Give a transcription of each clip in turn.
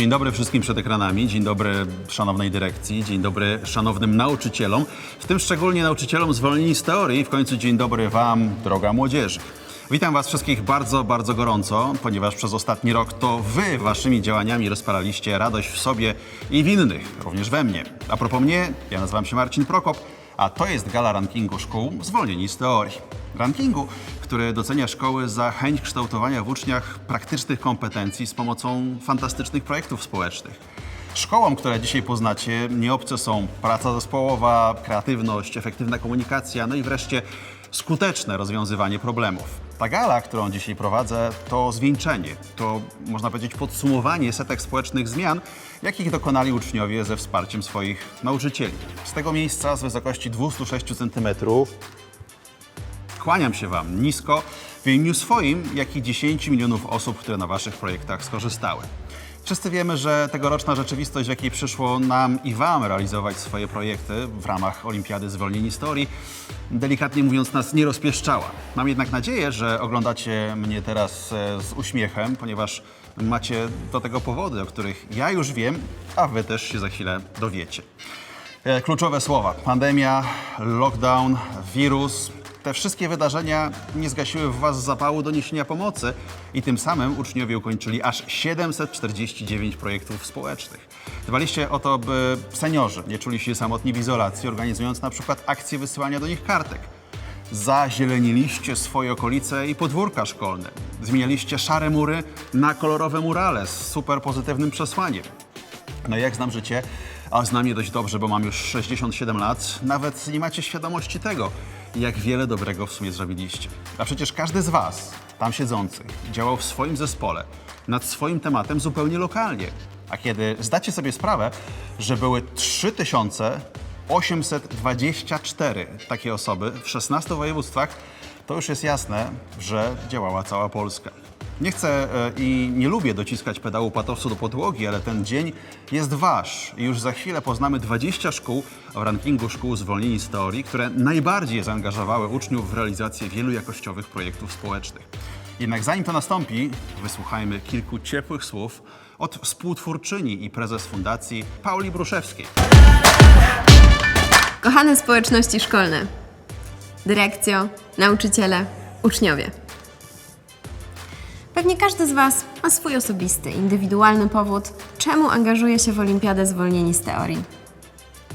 Dzień dobry wszystkim przed ekranami, dzień dobry szanownej dyrekcji, dzień dobry szanownym nauczycielom, w tym szczególnie nauczycielom zwolnieni z teorii, w końcu dzień dobry Wam, droga młodzieży. Witam Was wszystkich bardzo, bardzo gorąco, ponieważ przez ostatni rok to Wy Waszymi działaniami rozpalaliście radość w sobie i w innych, również we mnie. A propos mnie, ja nazywam się Marcin Prokop, a to jest gala rankingu szkół zwolnieni z teorii. Rankingu, który docenia szkoły za chęć kształtowania w uczniach praktycznych kompetencji z pomocą fantastycznych projektów społecznych. Szkołom, które dzisiaj poznacie, nieobce są praca zespołowa, kreatywność, efektywna komunikacja, no i wreszcie skuteczne rozwiązywanie problemów. Ta gala, którą dzisiaj prowadzę, to zwieńczenie, to można powiedzieć podsumowanie setek społecznych zmian, jakich dokonali uczniowie ze wsparciem swoich nauczycieli. Z tego miejsca, z wysokości 206 cm, kłaniam się Wam nisko w imieniu swoim, jak i 10 milionów osób, które na Waszych projektach skorzystały. Wszyscy wiemy, że tegoroczna rzeczywistość, w jakiej przyszło nam i Wam realizować swoje projekty w ramach Olimpiady Zwolnieni z Teorii, delikatnie mówiąc, nas nie rozpieszczała. Mam jednak nadzieję, że oglądacie mnie teraz z uśmiechem, ponieważ macie do tego powody, o których ja już wiem, a Wy też się za chwilę dowiecie. Kluczowe słowa: pandemia, lockdown, wirus. Te wszystkie wydarzenia nie zgasiły w Was zapału do niesienia pomocy i tym samym uczniowie ukończyli aż 749 projektów społecznych. Dbaliście o to, by seniorzy nie czuli się samotni w izolacji, organizując na przykład akcje wysyłania do nich kartek. Zazieloniliście swoje okolice i podwórka szkolne. Zmienialiście szare mury na kolorowe murale z super pozytywnym przesłaniem. No jak znam życie, a znam je dość dobrze, bo mam już 67 lat, nawet nie macie świadomości tego, jak wiele dobrego w sumie zrobiliście. A przecież każdy z Was, tam siedzących, działał w swoim zespole, nad swoim tematem zupełnie lokalnie. A kiedy zdacie sobie sprawę, że były 3824 takie osoby w 16 województwach, to już jest jasne, że działała cała Polska. Nie chcę i nie lubię dociskać pedału patosu do podłogi, ale ten dzień jest Wasz i już za chwilę poznamy 20 szkół w rankingu szkół zwolnieni z teorii, które najbardziej zaangażowały uczniów w realizację wielu jakościowych projektów społecznych. Jednak zanim to nastąpi, wysłuchajmy kilku ciepłych słów od współtwórczyni i prezes fundacji Pauli Bruszewskiej. Kochane społeczności szkolne, dyrekcjo, nauczyciele, uczniowie. Pewnie każdy z Was ma swój osobisty, indywidualny powód, czemu angażuje się w Olimpiadę Zwolnieni z Teorii.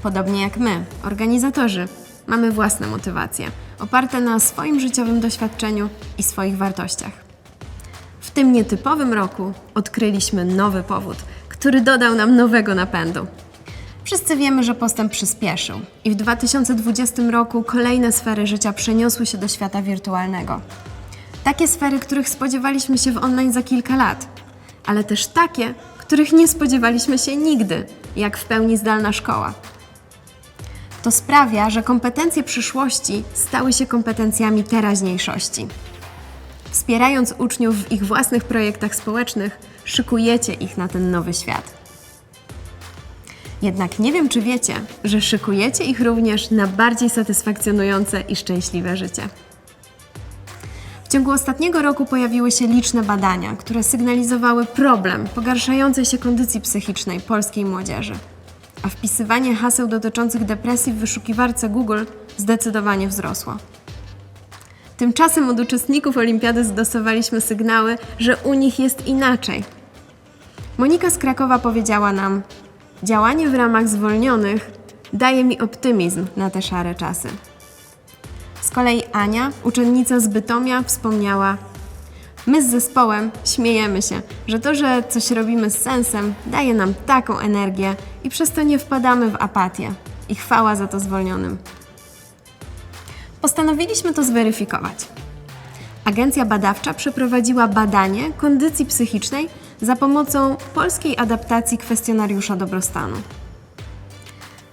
Podobnie jak my, organizatorzy, mamy własne motywacje, oparte na swoim życiowym doświadczeniu i swoich wartościach. W tym nietypowym roku odkryliśmy nowy powód, który dodał nam nowego napędu. Wszyscy wiemy, że postęp przyspieszył i w 2020 roku kolejne sfery życia przeniosły się do świata wirtualnego. Takie sfery, których spodziewaliśmy się w online za kilka lat, ale też takie, których nie spodziewaliśmy się nigdy, jak w pełni zdalna szkoła. To sprawia, że kompetencje przyszłości stały się kompetencjami teraźniejszości. Wspierając uczniów w ich własnych projektach społecznych, szykujecie ich na ten nowy świat. Jednak nie wiem, czy wiecie, że szykujecie ich również na bardziej satysfakcjonujące i szczęśliwe życie. W ciągu ostatniego roku pojawiły się liczne badania, które sygnalizowały problem pogarszającej się kondycji psychicznej polskiej młodzieży. A wpisywanie haseł dotyczących depresji w wyszukiwarce Google zdecydowanie wzrosło. Tymczasem od uczestników Olimpiady zdosowaliśmy sygnały, że u nich jest inaczej. Monika z Krakowa powiedziała nam: działanie w ramach zwolnionych daje mi optymizm na te szare czasy. Z kolei Ania, uczennica z Bytomia, wspomniała: my z zespołem śmiejemy się, że to, że coś robimy z sensem, daje nam taką energię i przez to nie wpadamy w apatię. I chwała za to zwolnionym. Postanowiliśmy to zweryfikować. Agencja badawcza przeprowadziła badanie kondycji psychicznej za pomocą polskiej adaptacji kwestionariusza dobrostanu.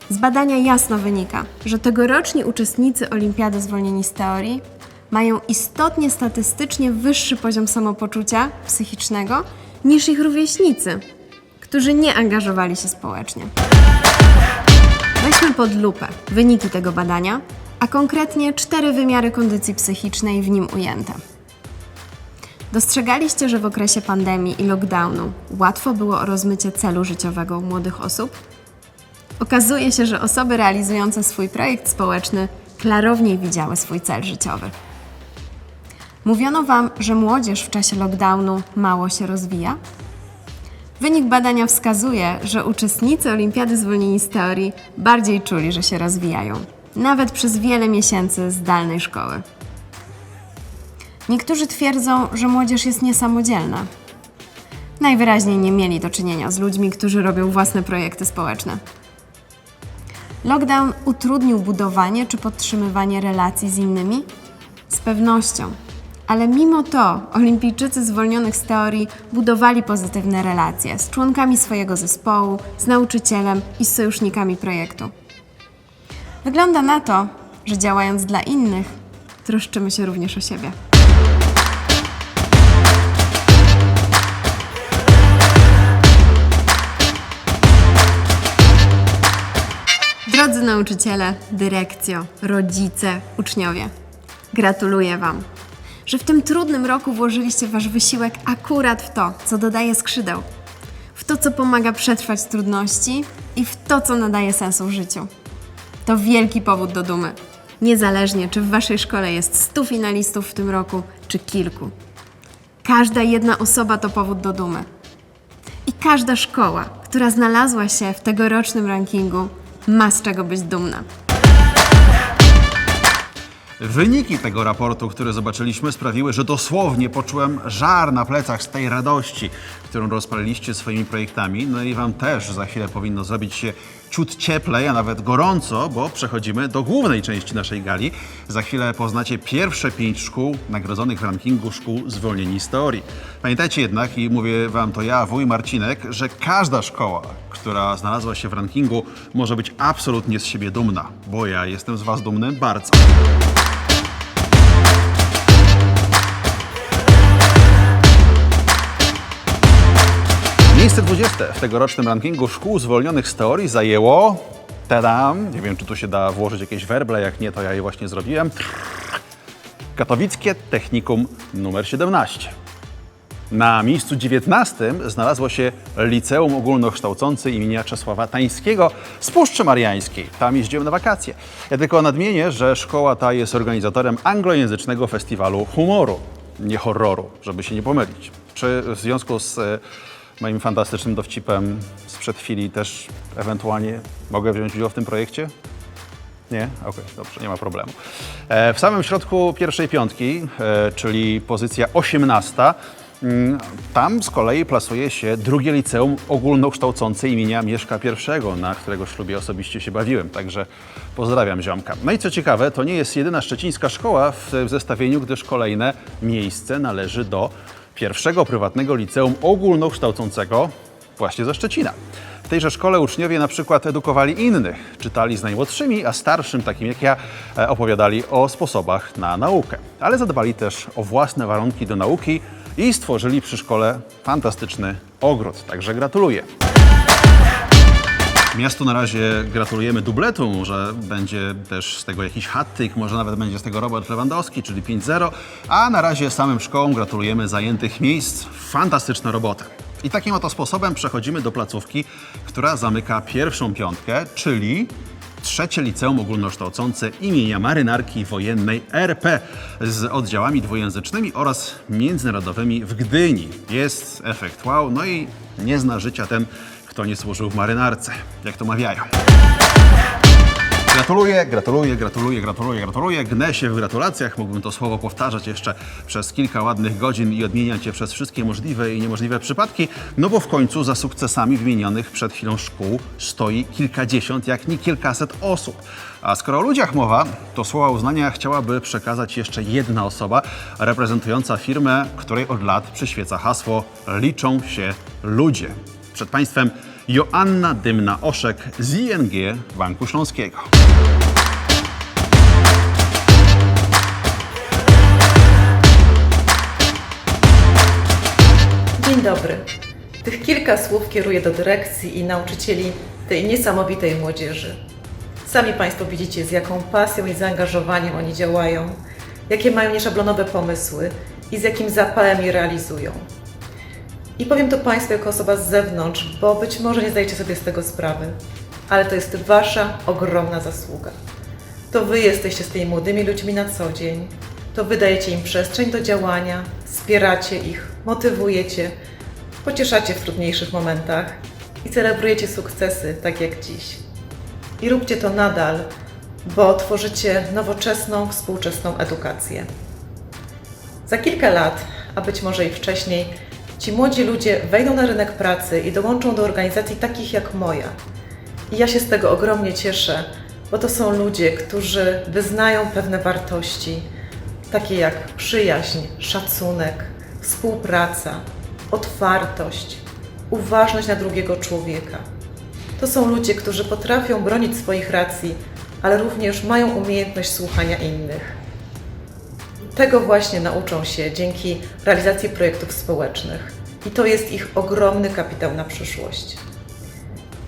Z badania jasno wynika, że tegoroczni uczestnicy Olimpiady Zwolnieni z Teorii mają istotnie statystycznie wyższy poziom samopoczucia psychicznego niż ich rówieśnicy, którzy nie angażowali się społecznie. Weźmy pod lupę wyniki tego badania, a konkretnie 4 wymiary kondycji psychicznej w nim ujęte. Dostrzegaliście, że w okresie pandemii i lockdownu łatwo było o rozmycie celu życiowego u młodych osób? Okazuje się, że osoby realizujące swój projekt społeczny klarowniej widziały swój cel życiowy. Mówiono Wam, że młodzież w czasie lockdownu mało się rozwija? Wynik badania wskazuje, że uczestnicy Olimpiady Zwolnieni z Teorii bardziej czuli, że się rozwijają, nawet przez wiele miesięcy zdalnej szkoły. Niektórzy twierdzą, że młodzież jest niesamodzielna. Najwyraźniej nie mieli do czynienia z ludźmi, którzy robią własne projekty społeczne. Lockdown utrudnił budowanie czy podtrzymywanie relacji z innymi? Z pewnością. Ale mimo to olimpijczycy zwolnionych z teorii budowali pozytywne relacje z członkami swojego zespołu, z nauczycielem i z sojusznikami projektu. Wygląda na to, że działając dla innych, troszczymy się również o siebie. Drodzy nauczyciele, dyrekcjo, rodzice, uczniowie, gratuluję Wam, że w tym trudnym roku włożyliście Wasz wysiłek akurat w to, co dodaje skrzydeł, w to, co pomaga przetrwać trudności i w to, co nadaje sensu życiu. To wielki powód do dumy, niezależnie czy w Waszej szkole jest 100 finalistów w tym roku, czy kilku. Każda jedna osoba to powód do dumy. I każda szkoła, która znalazła się w tegorocznym rankingu, ma z czego być dumna. Wyniki tego raportu, który zobaczyliśmy, sprawiły, że dosłownie poczułem żar na plecach z tej radości, którą rozpaliliście swoimi projektami. No i Wam też za chwilę powinno zrobić się ciut cieplej, a nawet gorąco, bo przechodzimy do głównej części naszej gali. Za chwilę poznacie pierwsze 5 szkół nagrodzonych w rankingu szkół zwolnieni z teorii. Pamiętajcie jednak, i mówię Wam to ja, wuj Marcinek, że każda szkoła, która znalazła się w rankingu, może być absolutnie z siebie dumna, bo ja jestem z Was dumny bardzo. Miejsce 20 w tegorocznym rankingu szkół zwolnionych z teorii zajęło... Tadam! Nie wiem, czy tu się da włożyć jakieś werble, jak nie, to ja je właśnie zrobiłem. Katowickie Technikum nr 17. Na miejscu 19 znalazło się Liceum Ogólnokształcące imienia Czesława Tańskiego z Puszczy Mariańskiej. Tam jeździłem na wakacje. Ja tylko nadmienię, że szkoła ta jest organizatorem anglojęzycznego festiwalu humoru, nie horroru, żeby się nie pomylić. Czy w związku z moim fantastycznym dowcipem sprzed chwili też ewentualnie mogę wziąć udział w tym projekcie? Nie? Okej, dobrze, nie ma problemu. W samym środku pierwszej piątki, czyli pozycja 18, tam z kolei plasuje się drugie liceum ogólnokształcące imienia Mieszka I, na którego ślubie osobiście się bawiłem, także pozdrawiam ziomka. No i co ciekawe, to nie jest jedyna szczecińska szkoła w zestawieniu, gdyż kolejne miejsce należy do pierwszego prywatnego liceum ogólnokształcącego właśnie ze Szczecina. W tejże szkole uczniowie na przykład edukowali innych, czytali z najmłodszymi, a starszym, takim jak ja, opowiadali o sposobach na naukę. Ale zadbali też o własne warunki do nauki i stworzyli przy szkole fantastyczny ogród. Także gratuluję. Miastu na razie gratulujemy dubletu, może będzie też z tego jakiś hat-trick, może nawet będzie z tego Robert Lewandowski, czyli 5-0, a na razie samym szkołom gratulujemy zajętych miejsc. Fantastyczna robota. I takim oto sposobem przechodzimy do placówki, która zamyka pierwszą piątkę, czyli trzecie liceum ogólnokształcące imienia Marynarki Wojennej RP z oddziałami dwujęzycznymi oraz międzynarodowymi w Gdyni. Jest efekt wow, no i nie zna życia ten, kto nie służył w marynarce, jak to mawiają. Gratuluję, gratuluję, gratuluję, gratuluję, gratuluję. Gnę się w gratulacjach. Mógłbym to słowo powtarzać jeszcze przez kilka ładnych godzin i odmieniać je przez wszystkie możliwe i niemożliwe przypadki, no bo w końcu za sukcesami wymienionych przed chwilą szkół stoi kilkadziesiąt, jak nie kilkaset osób. A skoro o ludziach mowa, to słowa uznania chciałaby przekazać jeszcze jedna osoba reprezentująca firmę, której od lat przyświeca hasło "Liczą się ludzie". Przed Państwem Joanna Dymna-Oszek z ING Banku Śląskiego. Dzień dobry. Tych kilka słów kieruję do dyrekcji i nauczycieli tej niesamowitej młodzieży. Sami Państwo widzicie, z jaką pasją i zaangażowaniem oni działają, jakie mają nieszablonowe pomysły i z jakim zapałem je realizują. I powiem to Państwu jako osoba z zewnątrz, bo być może nie zdajecie sobie z tego sprawy, ale to jest Wasza ogromna zasługa. To Wy jesteście z tymi młodymi ludźmi na co dzień, to Wy dajecie im przestrzeń do działania, wspieracie ich, motywujecie, pocieszacie w trudniejszych momentach i celebrujecie sukcesy, tak jak dziś. I róbcie to nadal, bo tworzycie nowoczesną, współczesną edukację. Za kilka lat, a być może i wcześniej, ci młodzi ludzie wejdą na rynek pracy i dołączą do organizacji takich jak moja. I ja się z tego ogromnie cieszę, bo to są ludzie, którzy wyznają pewne wartości, takie jak przyjaźń, szacunek, współpraca, otwartość, uważność na drugiego człowieka. To są ludzie, którzy potrafią bronić swoich racji, ale również mają umiejętność słuchania innych. Tego właśnie nauczą się dzięki realizacji projektów społecznych i to jest ich ogromny kapitał na przyszłość.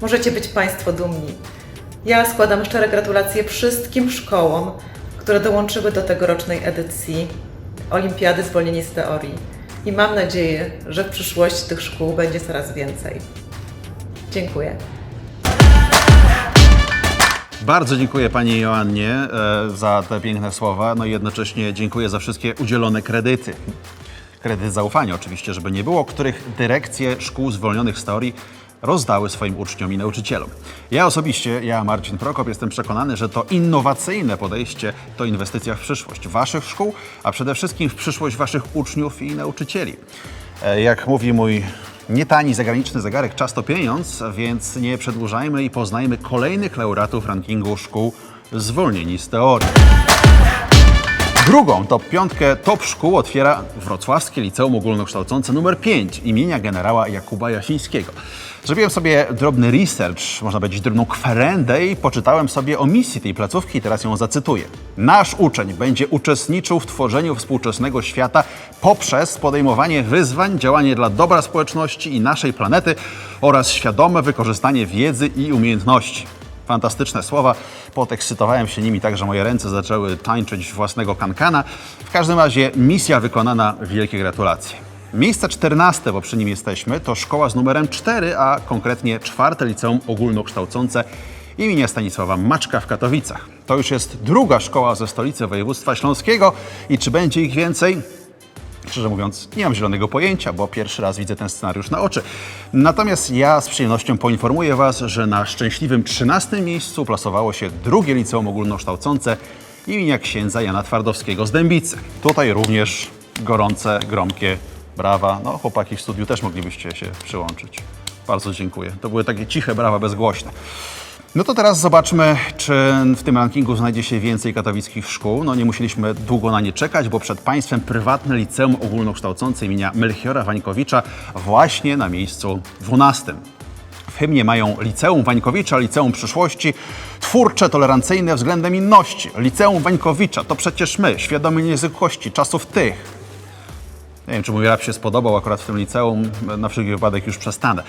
Możecie być Państwo dumni. Ja składam szczere gratulacje wszystkim szkołom, które dołączyły do tegorocznej edycji Olimpiady Zwolnieni z Teorii i mam nadzieję, że w przyszłości tych szkół będzie coraz więcej. Dziękuję. Bardzo dziękuję Pani Joannie za te piękne słowa, no i jednocześnie dziękuję za wszystkie udzielone kredyty. Kredyt zaufania oczywiście, żeby nie było, których dyrekcje szkół zwolnionych z teorii rozdały swoim uczniom i nauczycielom. Ja osobiście, Marcin Prokop, jestem przekonany, że to innowacyjne podejście to inwestycja w przyszłość Waszych szkół, a przede wszystkim w przyszłość Waszych uczniów i nauczycieli. Jak mówi mój nietani zagraniczny zegarek, czas to pieniądz, więc nie przedłużajmy i poznajmy kolejnych laureatów rankingu szkół zwolnieni z teorii. Drugą top szkół otwiera Wrocławskie Liceum Ogólnokształcące nr 5 imienia generała Jakuba Jasińskiego. Zrobiłem sobie drobny research, można powiedzieć drobną kwerendę i poczytałem sobie o misji tej placówki i teraz ją zacytuję. Nasz uczeń będzie uczestniczył w tworzeniu współczesnego świata poprzez podejmowanie wyzwań, działanie dla dobra społeczności i naszej planety oraz świadome wykorzystanie wiedzy i umiejętności. Fantastyczne słowa, podekscytowałem się nimi tak, że moje ręce zaczęły tańczyć własnego kankana. W każdym razie misja wykonana, wielkie gratulacje. Miejsce 14, bo przy nim jesteśmy, to szkoła z numerem 4, a konkretnie 4. Liceum Ogólnokształcące imienia Stanisława Maczka w Katowicach. To już jest druga szkoła ze stolicy województwa śląskiego i czy będzie ich więcej? Szczerze mówiąc, nie mam zielonego pojęcia, bo pierwszy raz widzę ten scenariusz na oczy. Natomiast ja z przyjemnością poinformuję Was, że na szczęśliwym 13. miejscu plasowało się drugie Liceum Ogólnokształcące imienia księdza Jana Twardowskiego z Dębicy. Tutaj również gorące, gromkie brawa. No, chłopaki w studiu też moglibyście się przyłączyć. Bardzo dziękuję. To były takie ciche brawa, bezgłośne. No to teraz zobaczmy, czy w tym rankingu znajdzie się więcej katowickich szkół. No nie musieliśmy długo na nie czekać, bo przed Państwem prywatne Liceum Ogólnokształcące imienia Melchiora Wańkowicza właśnie na miejscu 12. W hymnie mają Liceum Wańkowicza, Liceum Przyszłości, twórcze, tolerancyjne względem inności. Liceum Wańkowicza to przecież my, świadomi niezwykłości czasów tych. Nie wiem, czy mój rap się spodobał akurat w tym liceum, na wszelki wypadek już przestanę.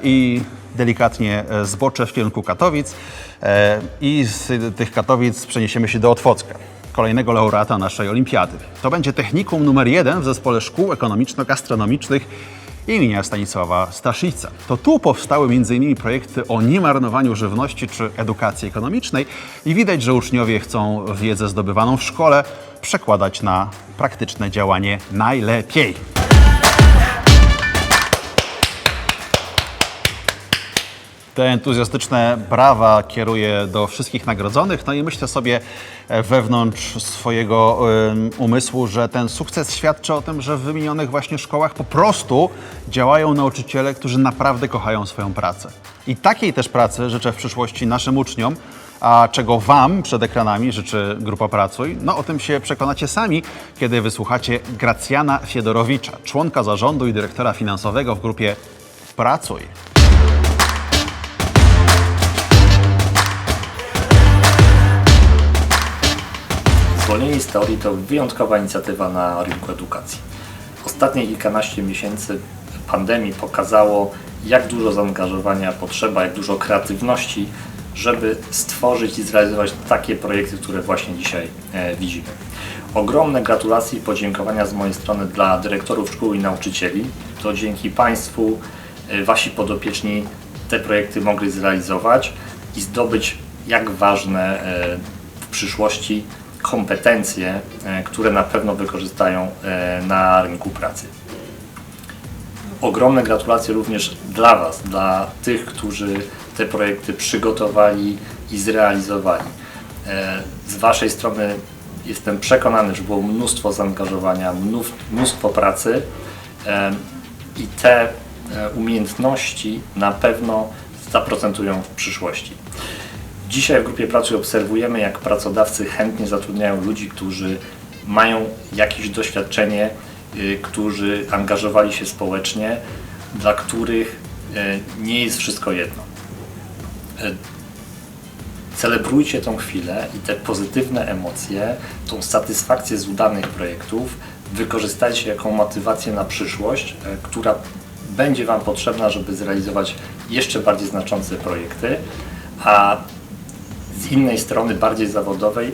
I delikatnie zboczę w kierunku Katowic i z tych Katowic przeniesiemy się do Otwocka, kolejnego laureata naszej olimpiady. To będzie technikum numer 1 w zespole szkół ekonomiczno-gastronomicznych imienia Stanisława Staszica. To tu powstały m.in. projekty o niemarnowaniu żywności czy edukacji ekonomicznej i widać, że uczniowie chcą wiedzę zdobywaną w szkole przekładać na praktyczne działanie najlepiej. Te entuzjastyczne brawa kieruję do wszystkich nagrodzonych, no i myślę sobie wewnątrz swojego umysłu, że ten sukces świadczy o tym, że w wymienionych właśnie szkołach po prostu działają nauczyciele, którzy naprawdę kochają swoją pracę. I takiej też pracy życzę w przyszłości naszym uczniom, a czego Wam przed ekranami życzy Grupa Pracuj, no o tym się przekonacie sami, kiedy wysłuchacie Gracjana Fiedorowicza, członka zarządu i dyrektora finansowego w Grupie Pracuj. Zwolnieni z teorii to wyjątkowa inicjatywa na rynku edukacji. Ostatnie kilkanaście miesięcy pandemii pokazało, jak dużo zaangażowania potrzeba, jak dużo kreatywności, żeby stworzyć i zrealizować takie projekty, które właśnie dzisiaj widzimy. Ogromne gratulacje i podziękowania z mojej strony dla dyrektorów szkół i nauczycieli. To dzięki Państwu Wasi podopieczni te projekty mogli zrealizować i zdobyć jak ważne w przyszłości kompetencje, które na pewno wykorzystają na rynku pracy. Ogromne gratulacje również dla Was, dla tych, którzy te projekty przygotowali i zrealizowali. Z Waszej strony jestem przekonany, że było mnóstwo zaangażowania, mnóstwo pracy i te umiejętności na pewno zaprocentują w przyszłości. Dzisiaj w grupie pracy obserwujemy, jak pracodawcy chętnie zatrudniają ludzi, którzy mają jakieś doświadczenie, którzy angażowali się społecznie, dla których nie jest wszystko jedno. Celebrujcie tą chwilę i te pozytywne emocje, tą satysfakcję z udanych projektów wykorzystajcie jako motywację na przyszłość, która będzie Wam potrzebna, żeby zrealizować jeszcze bardziej znaczące projekty, a z innej strony, bardziej zawodowej,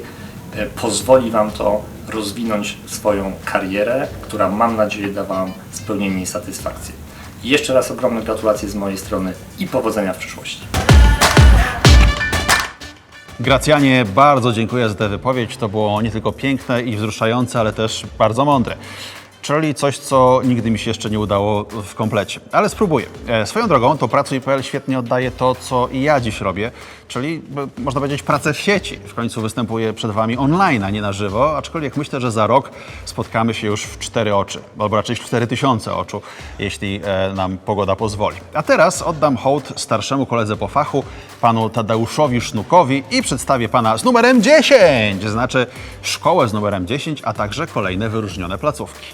pozwoli Wam to rozwinąć swoją karierę, która, mam nadzieję, da Wam spełnienie i satysfakcję. I jeszcze raz ogromne gratulacje z mojej strony i powodzenia w przyszłości. Gracjanie, bardzo dziękuję za tę wypowiedź. To było nie tylko piękne i wzruszające, ale też bardzo mądre. Czyli coś, co nigdy mi się jeszcze nie udało w komplecie. Ale spróbuję. Swoją drogą to Pracuj.pl świetnie oddaje to, co i ja dziś robię, czyli można powiedzieć pracę w sieci. W końcu występuję przed Wami online, a nie na żywo, aczkolwiek myślę, że za rok spotkamy się już w 4 oczy, albo raczej w 4000 oczu, jeśli nam pogoda pozwoli. A teraz oddam hołd starszemu koledze po fachu, panu Tadeuszowi Sznukowi i przedstawię pana z numerem 10, znaczy szkołę z numerem 10, a także kolejne wyróżnione placówki.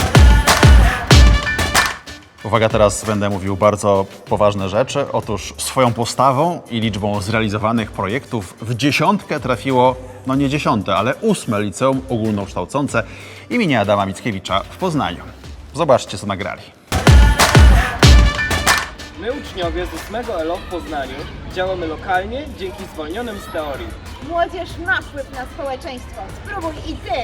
Uwaga, teraz będę mówił bardzo poważne rzeczy. Otóż swoją postawą i liczbą zrealizowanych projektów w 10 trafiło, no nie 10, ale 8 liceum ogólnokształcące imienia Adama Mickiewicza w Poznaniu. Zobaczcie, co nagrali. My, uczniowie z 8 LO w Poznaniu, działamy lokalnie dzięki zwolnionym z teorii. Młodzież ma wpływ na społeczeństwo. Spróbuj i ty!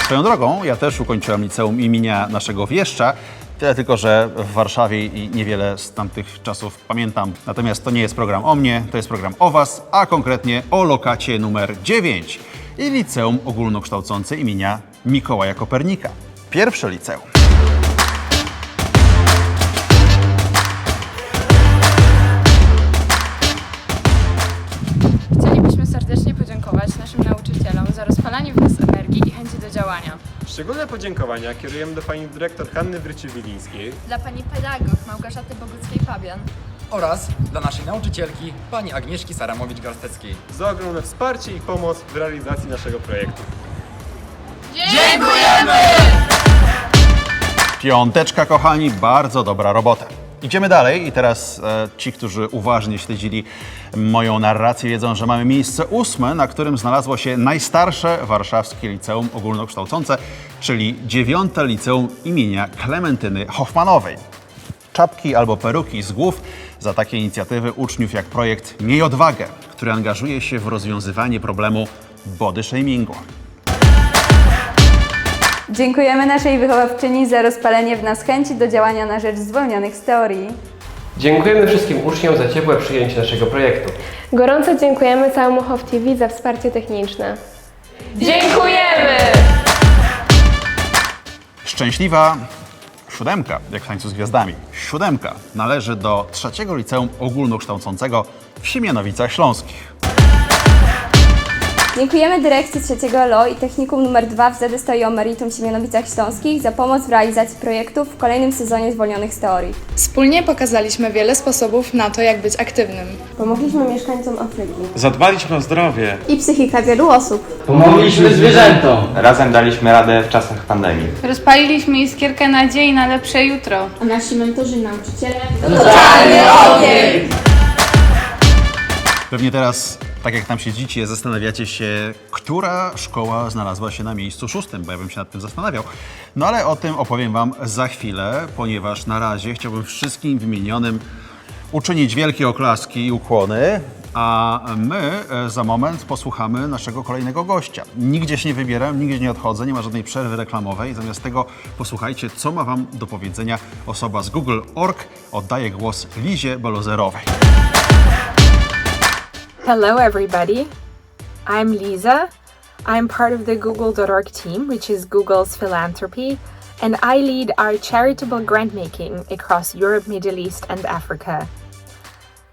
Swoją drogą, ja też ukończyłem liceum imienia naszego wieszcza, tyle tylko, że w Warszawie i niewiele z tamtych czasów pamiętam. Natomiast to nie jest program o mnie, to jest program o Was, a konkretnie o lokacie numer 9 i liceum ogólnokształcące imienia Mikołaja Kopernika. Pierwsze liceum. Chcielibyśmy serdecznie podziękować naszym nauczycielom za rozpalanie w nas energii i chęci do działania. Szczególne podziękowania kierujemy do pani dyrektor Hanny Wrycie-Wilińskiej, Dla pani pedagog Małgorzaty Boguckiej-Pabian oraz dla naszej nauczycielki, pani Agnieszki Saramowicz-Garsteckiej. za ogromne wsparcie i pomoc w realizacji naszego projektu. Piąteczka, kochani, bardzo dobra robota. Idziemy dalej i teraz ci, którzy uważnie śledzili moją narrację, wiedzą, że mamy miejsce 8, na którym znalazło się najstarsze warszawskie liceum ogólnokształcące, czyli 9 liceum imienia Klementyny Hoffmanowej. Czapki albo peruki z głów za takie inicjatywy uczniów jak projekt Miej Odwagę, który angażuje się w rozwiązywanie problemu body shamingu. Dziękujemy naszej wychowawczyni za rozpalenie w nas chęci do działania na rzecz zwolnionych z teorii. Dziękujemy wszystkim uczniom za ciepłe przyjęcie naszego projektu. Gorąco dziękujemy całemu HOW TV za wsparcie techniczne. Dziękujemy! Szczęśliwa 7, jak w Tańcu z Gwiazdami. 7 należy do 3 liceum ogólnokształcącego w Siemianowicach Śląskich. Dziękujemy dyrekcji 3 LO i technikum nr 2 w ZSTO Meritum w Siemianowicach Śląskich za pomoc w realizacji projektów w kolejnym sezonie zwolnionych z teorii. Wspólnie pokazaliśmy wiele sposobów na to, jak być aktywnym. Pomogliśmy mieszkańcom Afryki Zadbaliśmy o zdrowie. i psychikę wielu osób. Pomogliśmy zwierzętom. Razem daliśmy radę w czasach pandemii. Rozpaliliśmy iskierkę nadziei na lepsze jutro. A nasi mentorzy i nauczyciele Pewnie teraz, tak jak tam siedzicie, zastanawiacie się, która szkoła znalazła się na miejscu 6, bo ja bym się nad tym zastanawiał. No ale o tym opowiem Wam za chwilę, ponieważ na razie chciałbym wszystkim wymienionym uczynić wielkie oklaski i ukłony, A my za moment posłuchamy naszego kolejnego gościa. Nigdzie się nie wybieram, nigdzie nie odchodzę, nie ma żadnej przerwy reklamowej. Zamiast tego posłuchajcie, co ma Wam do powiedzenia osoba z Google.org. Oddaję głos Lizie Bolozerowej. Hello everybody, I'm Lisa. I'm part of the Google.org team, which is Google's philanthropy, and I lead our charitable grant making across Europe, Middle East, and Africa.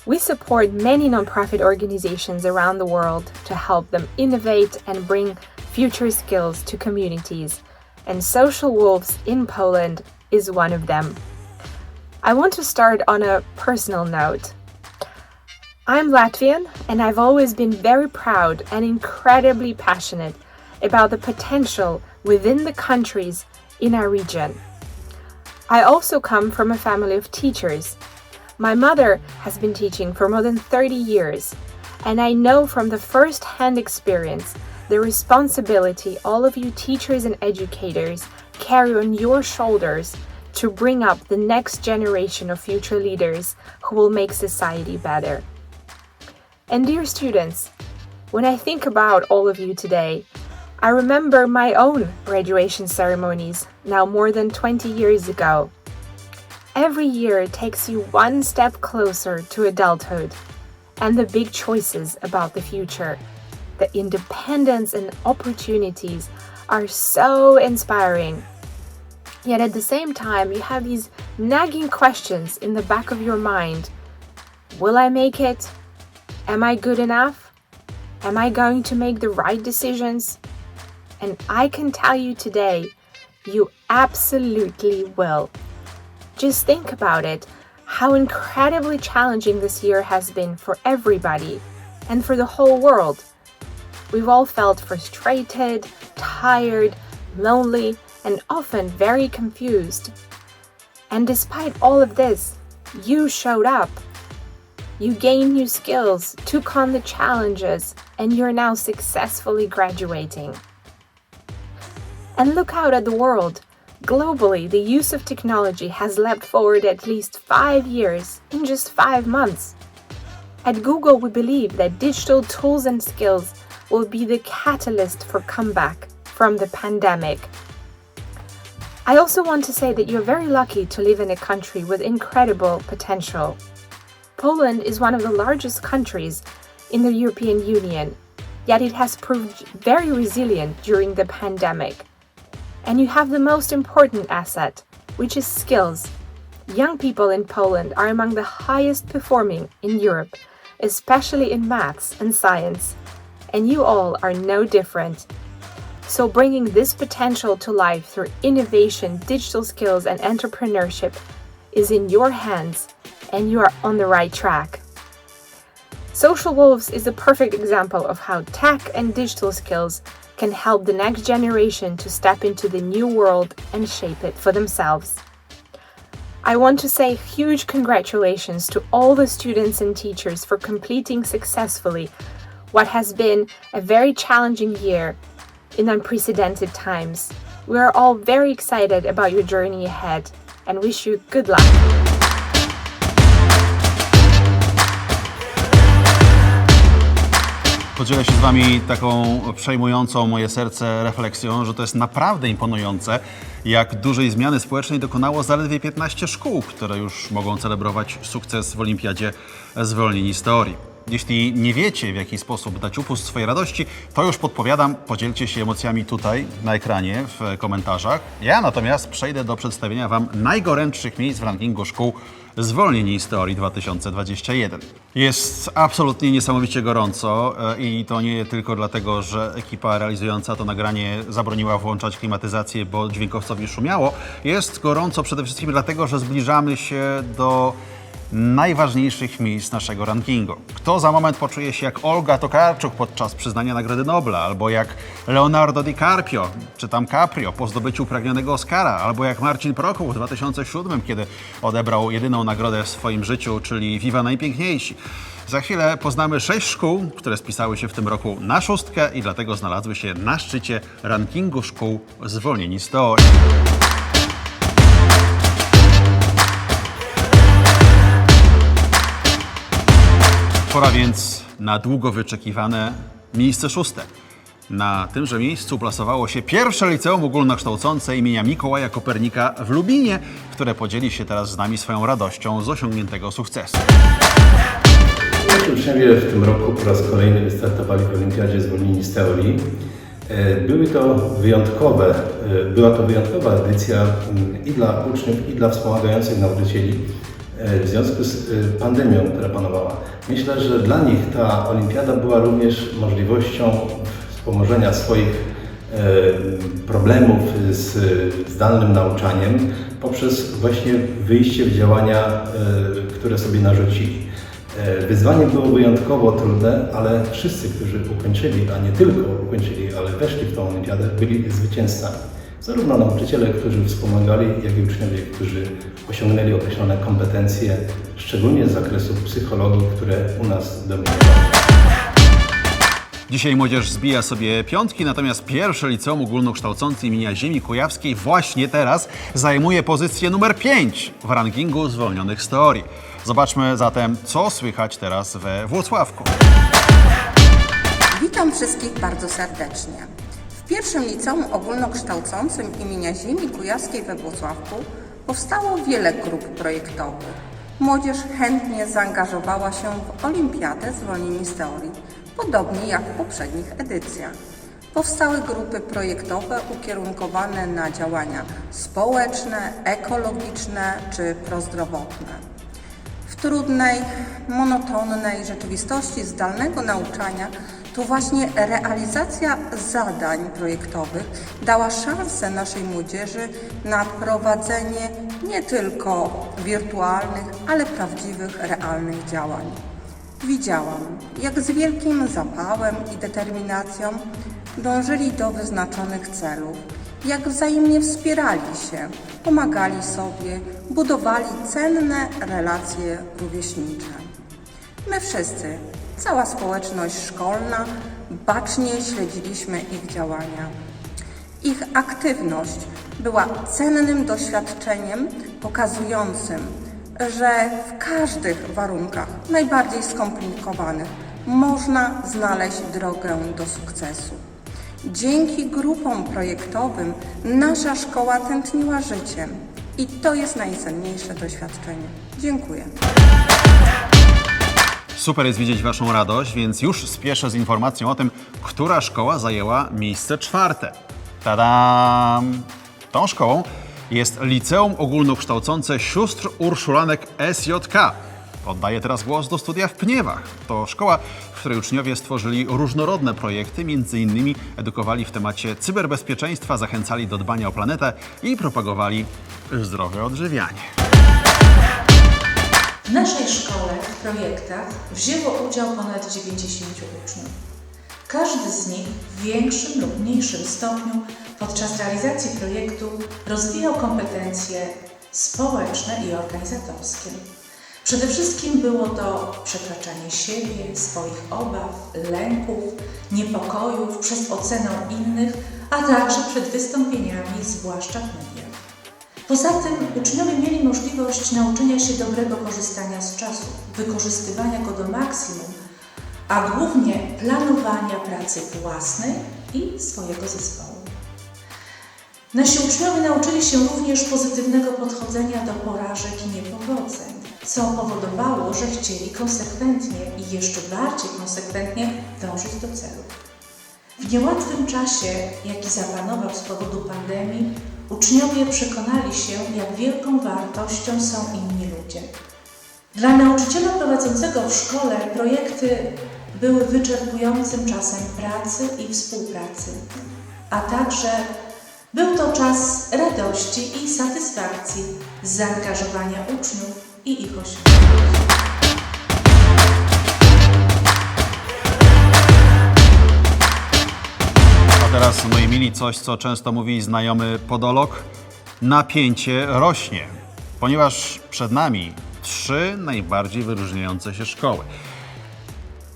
We support many nonprofit organizations around the world to help them innovate and bring future skills to communities, and Social Wolves in Poland is one of them. I want to start on a personal note. I'm Latvian, and I've always been very proud and incredibly passionate about the potential within the countries in our region. I also come from a family of teachers. My mother has been teaching for more than 30 years, and I know from the first-hand experience the responsibility all of you teachers and educators carry on your shoulders to bring up the next generation of future leaders who will make society better. And dear students, when I think about all of you today, I remember my own graduation ceremonies now more than 20 years ago. Every year takes you one step closer to adulthood and the big choices about the future. The independence and opportunities are so inspiring. Yet at the same time, you have these nagging questions in the back of your mind. Will I make it? Am I good enough? Am I going to make the right decisions? And I can tell you today, you absolutely will. Just think about it, how incredibly challenging this year has been for everybody and for the whole world. We've all felt frustrated, tired, lonely, and often very confused. And despite all of this, you showed up. You gained new skills, took on the challenges, and you're now successfully graduating. And look out at the world. Globally, the use of technology has leapt forward at least 5 years in just 5 months. At Google, we believe that digital tools and skills will be the catalyst for comeback from the pandemic. I also want to say that you're very lucky to live in a country with incredible potential. Poland is one of the largest countries in the European Union, yet it has proved very resilient during the pandemic. And you have the most important asset, which is skills. Young people in Poland are among the highest performing in Europe, especially in maths and science. And you all are no different. So bringing this potential to life through innovation, digital skills, and entrepreneurship is in your hands, and you are on the right track. Social Wolves is a perfect example of how tech and digital skills can help the next generation to step into the new world and shape it for themselves. I want to say huge congratulations to all the students and teachers for completing successfully what has been a very challenging year in unprecedented times. We are all very excited about your journey ahead and wish you good luck. Podzielę się z Wami taką przejmującą moje serce refleksją, że to jest naprawdę imponujące, jak dużej zmiany społecznej dokonało zaledwie 15 szkół, które już mogą celebrować sukces w Olimpiadzie Zwolnieni z Teorii. Jeśli nie wiecie, w jaki sposób dać upust swojej radości, to już podpowiadam, podzielcie się emocjami tutaj, na ekranie, w komentarzach. Ja natomiast przejdę do przedstawienia Wam najgorętszych miejsc w rankingu szkół Zwolnieni z Teorii 2021. Jest absolutnie niesamowicie gorąco i to nie tylko dlatego, że ekipa realizująca to nagranie zabroniła włączać klimatyzację, bo dźwiękowcowi szumiało. Jest gorąco przede wszystkim dlatego, że zbliżamy się do najważniejszych miejsc naszego rankingu. Kto za moment poczuje się jak Olga Tokarczuk podczas przyznania Nagrody Nobla, albo jak Leonardo DiCaprio, czy tam Caprio po zdobyciu upragnionego Oscara, albo jak Marcin Prokuł w 2007, kiedy odebrał jedyną nagrodę w swoim życiu, czyli Viva Najpiękniejsi. Za chwilę poznamy 6 szkół, które spisały się w tym roku na 6 i dlatego znalazły się na szczycie rankingu szkół Zwolnieni z Teorii. Pora więc na długo wyczekiwane miejsce 6. Na tymże miejscu plasowało się pierwsze liceum ogólnokształcące imienia Mikołaja Kopernika w Lubinie, które podzieli się teraz z nami swoją radością z osiągniętego sukcesu. Nasi uczniowie w tym roku po raz kolejny wystartowali w Olimpiadzie Zwolnieni z Teorii. Była to wyjątkowa edycja i dla uczniów, i dla wspomagających nauczycieli w związku z pandemią, która panowała. Myślę, że dla nich ta olimpiada była również możliwością wspomożenia swoich problemów z zdalnym nauczaniem poprzez właśnie wyjście w działania, które sobie narzucili. Wyzwanie było wyjątkowo trudne, ale wszyscy, którzy ukończyli, a nie tylko ukończyli, ale weszli w tą olimpiadę, byli zwycięzcami. Zarówno nauczyciele, którzy wspomagali, jak i uczniowie, którzy osiągnęli określone kompetencje, szczególnie z zakresu psychologii, które u nas dominowały. Dzisiaj młodzież zbija sobie piątki, natomiast pierwsze liceum ogólnokształcące imienia Ziemi Kujawskiej właśnie teraz zajmuje pozycję numer 5 w rankingu zwolnionych z teorii. Zobaczmy zatem, co słychać teraz we Włocławku. Witam wszystkich bardzo serdecznie. W pierwszym liceum ogólnokształcącym imienia Ziemi Kujawskiej we Włocławku powstało wiele grup projektowych. Młodzież chętnie zaangażowała się w Olimpiadę Zwolnieni z Teorii, podobnie jak w poprzednich edycjach. Powstały grupy projektowe ukierunkowane na działania społeczne, ekologiczne czy prozdrowotne. W trudnej, monotonnej rzeczywistości zdalnego nauczania to właśnie realizacja zadań projektowych dała szansę naszej młodzieży na prowadzenie nie tylko wirtualnych, ale prawdziwych, realnych działań. Widziałam, jak z wielkim zapałem i determinacją dążyli do wyznaczonych celów, jak wzajemnie wspierali się, pomagali sobie, budowali cenne relacje rówieśnicze. My wszyscy, cała społeczność szkolna, bacznie śledziliśmy ich działania. Ich aktywność była cennym doświadczeniem pokazującym, że w każdych warunkach, najbardziej skomplikowanych, można znaleźć drogę do sukcesu. Dzięki grupom projektowym nasza szkoła tętniła życiem i to jest najcenniejsze doświadczenie. Dziękuję. Super jest widzieć Waszą radość, więc już spieszę z informacją o tym, która szkoła zajęła miejsce 4. Tadam! Tą szkołą jest Liceum Ogólnokształcące Sióstr Urszulanek SJK. Oddaję teraz głos do studia w Pniewach. To szkoła, w której uczniowie stworzyli różnorodne projekty, m.in. edukowali w temacie cyberbezpieczeństwa, zachęcali do dbania o planetę i propagowali zdrowe odżywianie. W naszej szkole w projektach wzięło udział ponad 90 uczniów. Każdy z nich w większym lub mniejszym stopniu podczas realizacji projektu rozwijał kompetencje społeczne i organizatorskie. Przede wszystkim było to przekraczanie siebie, swoich obaw, lęków, niepokojów przez ocenę innych, a także przed wystąpieniami, zwłaszcza w mediach. Poza tym uczniowie mieli możliwość nauczenia się dobrego korzystania z czasu, wykorzystywania go do maksimum, a głównie planowania pracy własnej i swojego zespołu. Nasi uczniowie nauczyli się również pozytywnego podchodzenia do porażek i niepowodzeń, co powodowało, że chcieli konsekwentnie i jeszcze bardziej konsekwentnie dążyć do celu. W niełatwym czasie, jaki zapanował z powodu pandemii, uczniowie przekonali się, jak wielką wartością są inni ludzie. Dla nauczyciela prowadzącego w szkole projekty były wyczerpującym czasem pracy i współpracy, a także był to czas radości i satysfakcji z zaangażowania uczniów i ich osiągnięć. A teraz, moi mili, coś, co często mówi znajomy podolog. Napięcie rośnie, ponieważ przed nami 3 najbardziej wyróżniające się szkoły.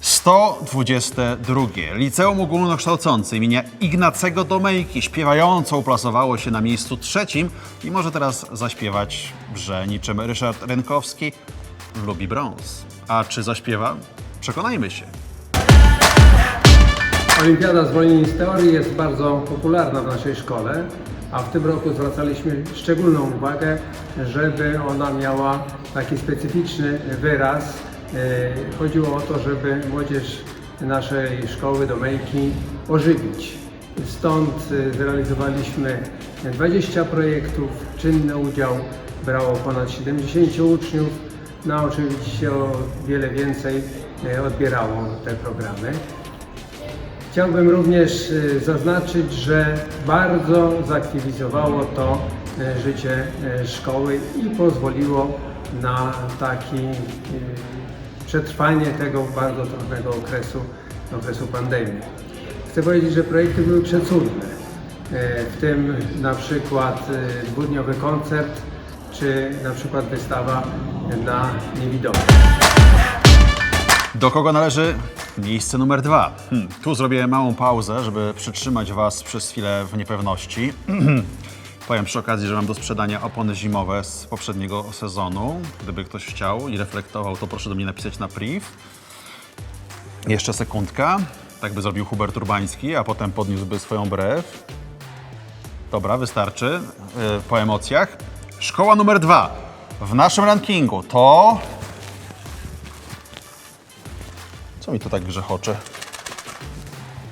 122. Liceum Ogólnokształcące imienia Ignacego Domejki śpiewająco uplasowało się na miejscu 3 i może teraz zaśpiewać, że niczym Ryszard Rynkowski lubi brąz. A czy zaśpiewa? Przekonajmy się. Olimpiada zwolnień z teorii jest bardzo popularna w naszej szkole, a w tym roku zwracaliśmy szczególną uwagę, żeby ona miała taki specyficzny wyraz. Chodziło o to, żeby młodzież naszej szkoły Domejki ożywić. Stąd zrealizowaliśmy 20 projektów, czynny udział brało ponad 70 uczniów, no a oczywiście o wiele więcej odbierało te programy. Chciałbym również zaznaczyć, że bardzo zaktywizowało to życie szkoły i pozwoliło na takie przetrwanie tego bardzo trudnego okresu pandemii. Chcę powiedzieć, że projekty były przecudne, w tym na przykład dwudniowy koncert, czy na przykład wystawa dla niewidomych. Do kogo należy miejsce numer 2? Tu zrobię małą pauzę, żeby przytrzymać Was przez chwilę w niepewności. Powiem przy okazji, że mam do sprzedania opony zimowe z poprzedniego sezonu. Gdyby ktoś chciał i reflektował, to proszę do mnie napisać na priv. Jeszcze sekundka. Tak by zrobił Hubert Urbański, a potem podniósłby swoją brew. Dobra, wystarczy. Po emocjach. Szkoła numer 2 w naszym rankingu to... Co mi tu tak grzechocze?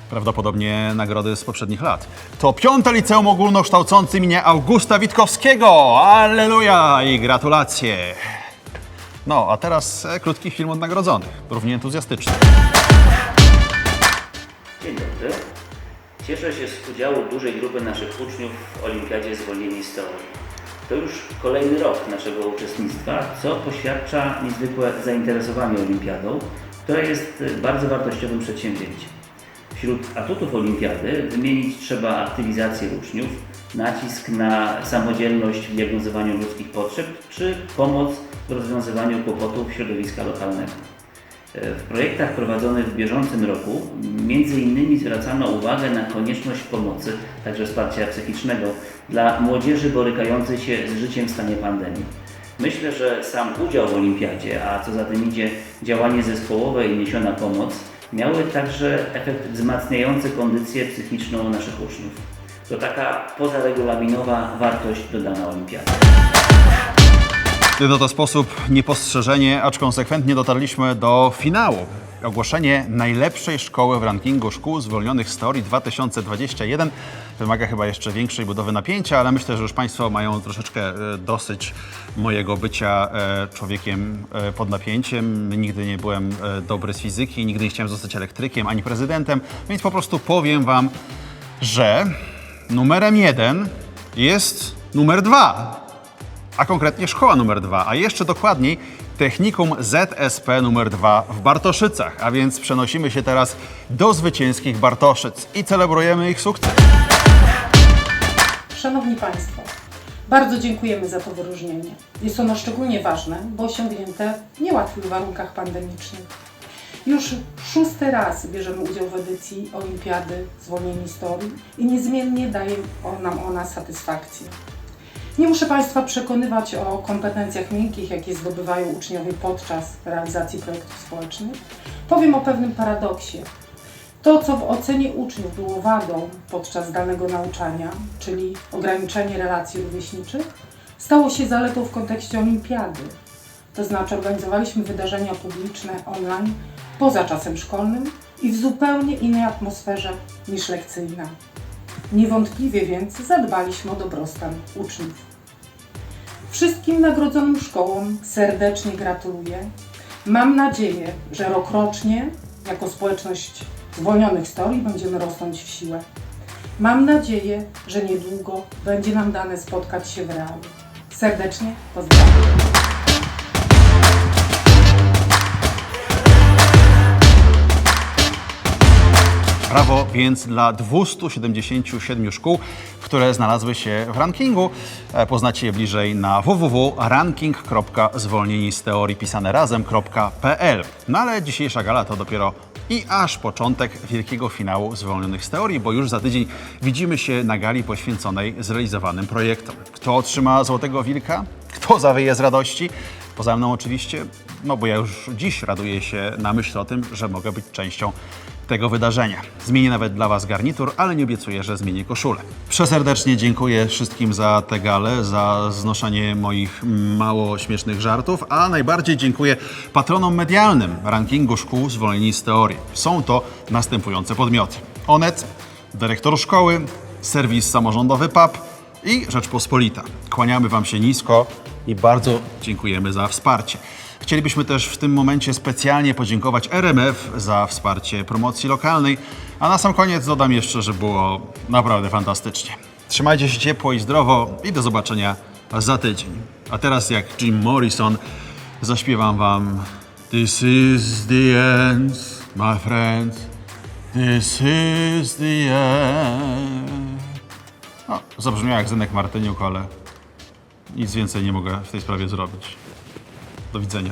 Prawdopodobnie nagrody z poprzednich lat. To 5. Liceum Ogólnokształcące imienia Augusta Witkowskiego. Alleluja i gratulacje. No, a teraz krótki film od nagrodzonych. Równie entuzjastyczny. Dzień dobry. Cieszę się z udziału dużej grupy naszych uczniów w Olimpiadzie Zwolnieni z teorii. To już kolejny rok naszego uczestnictwa, co poświadcza niezwykłe zainteresowanie Olimpiadą, która jest bardzo wartościowym przedsięwzięciem. Wśród atutów Olimpiady wymienić trzeba aktywizację uczniów, nacisk na samodzielność w diagnozowaniu ludzkich potrzeb czy pomoc w rozwiązywaniu kłopotów środowiska lokalnego. W projektach prowadzonych w bieżącym roku między innymi zwracano uwagę na konieczność pomocy, także wsparcia psychicznego dla młodzieży borykającej się z życiem w stanie pandemii. Myślę, że sam udział w Olimpiadzie, a co za tym idzie działanie zespołowe i niesiona pomoc, miały także efekt wzmacniający kondycję psychiczną naszych uczniów. To taka pozaregulaminowa wartość dodana Olimpiady. No to sposób niepostrzeżenie, acz konsekwentnie dotarliśmy do finału. Ogłoszenie najlepszej szkoły w rankingu szkół zwolnionych z teorii 2021 wymaga chyba jeszcze większej budowy napięcia, ale myślę, że już Państwo mają troszeczkę dosyć mojego bycia człowiekiem pod napięciem. Nigdy nie byłem dobry z fizyki, nigdy nie chciałem zostać elektrykiem ani prezydentem, więc po prostu powiem Wam, że numerem 1 jest numer 2. A konkretnie szkoła numer 2, a jeszcze dokładniej Technikum ZSP numer 2 w Bartoszycach, a więc przenosimy się teraz do zwycięskich Bartoszyc i celebrujemy ich sukces. Szanowni Państwo, bardzo dziękujemy za to wyróżnienie. Jest ono szczególnie ważne, bo osiągnięte w niełatwych warunkach pandemicznych. Już 6. raz bierzemy udział w edycji Olimpiady Zwolnieni z teorii i niezmiennie daje nam ona satysfakcję. Nie muszę Państwa przekonywać o kompetencjach miękkich, jakie zdobywają uczniowie podczas realizacji projektów społecznych. Powiem o pewnym paradoksie. To, co w ocenie uczniów było wadą podczas danego nauczania, czyli ograniczenie relacji rówieśniczych, stało się zaletą w kontekście olimpiady. To znaczy organizowaliśmy wydarzenia publiczne online poza czasem szkolnym i w zupełnie innej atmosferze niż lekcyjna. Niewątpliwie więc zadbaliśmy o dobrostan uczniów. Wszystkim nagrodzonym szkołom serdecznie gratuluję. Mam nadzieję, że rokrocznie jako społeczność zwolnionych z teorii będziemy rosnąć w siłę. Mam nadzieję, że niedługo będzie nam dane spotkać się w realu. Serdecznie pozdrawiam. Brawo więc dla 277 szkół, które znalazły się w rankingu. Poznacie je bliżej na www.ranking.zwolnienisteorii.pl. No ale dzisiejsza gala to dopiero i aż początek wielkiego finału zwolnionych z teorii, bo już za tydzień widzimy się na gali poświęconej zrealizowanym projektom. Kto otrzyma Złotego Wilka? Kto zawyje z radości? Poza mną oczywiście, no bo ja już dziś raduję się na myśl o tym, że mogę być częścią tego wydarzenia. Zmienię nawet dla Was garnitur, ale nie obiecuję, że zmienię koszulę. Przeserdecznie dziękuję wszystkim za tę galę, za znoszenie moich mało śmiesznych żartów, a najbardziej dziękuję patronom medialnym rankingu szkół zwolnieni z teorii. Są to następujące podmioty: Onet, dyrektor szkoły, serwis samorządowy PAP i Rzeczpospolita. Kłaniamy Wam się nisko i bardzo dziękujemy za wsparcie. Chcielibyśmy też w tym momencie specjalnie podziękować RMF za wsparcie promocji lokalnej, a na sam koniec dodam jeszcze, że było naprawdę fantastycznie. Trzymajcie się ciepło i zdrowo i do zobaczenia za tydzień. A teraz jak Jim Morrison zaśpiewam Wam This is the end, my friends, this is the end. No, zabrzmiał jak Zenek Martyniuk, ale nic więcej nie mogę w tej sprawie zrobić. Do widzenia.